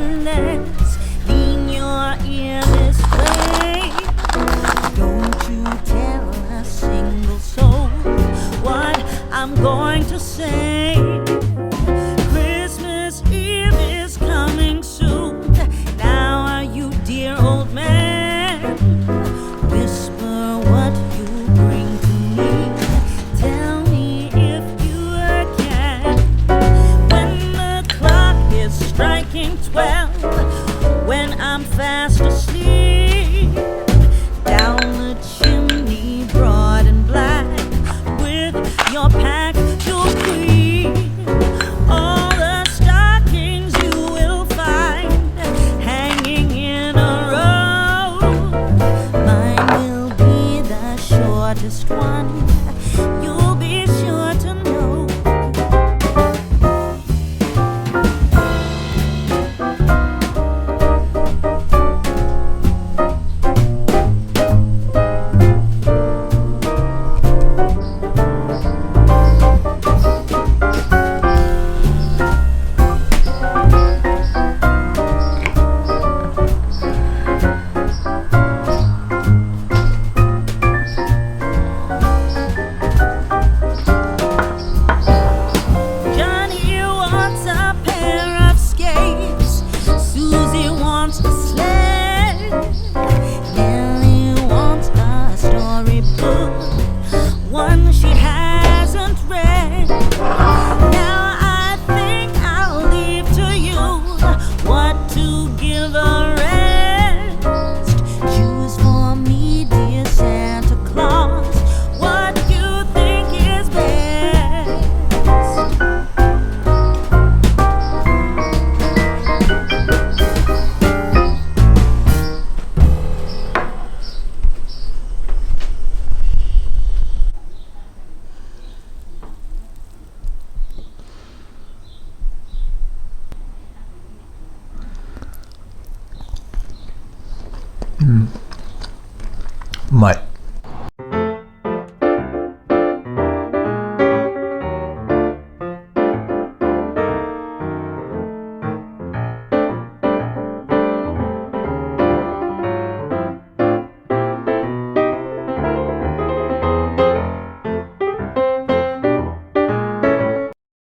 less. Lean your ear this way. Don't you tell a single soul what I'm going to say. Christmas Eve is coming soon. Now are you, dear old man? Whisper what you bring to me. Tell me if you can. When the clock is striking 12, when I'm fast asleep, down the chimney broad and black, with your pack you'll creep. All the stockings you will find hanging in a row. Mine will be the shortest one, you'll be sure to know. Johnny wants a pair of skates. Susie wants a sled. Nellie wants a storybook, one she hasn't read. Now I think I'll leave to you what to give a rest. Choose for me, dear Santa Claus, what you think is best.うまい。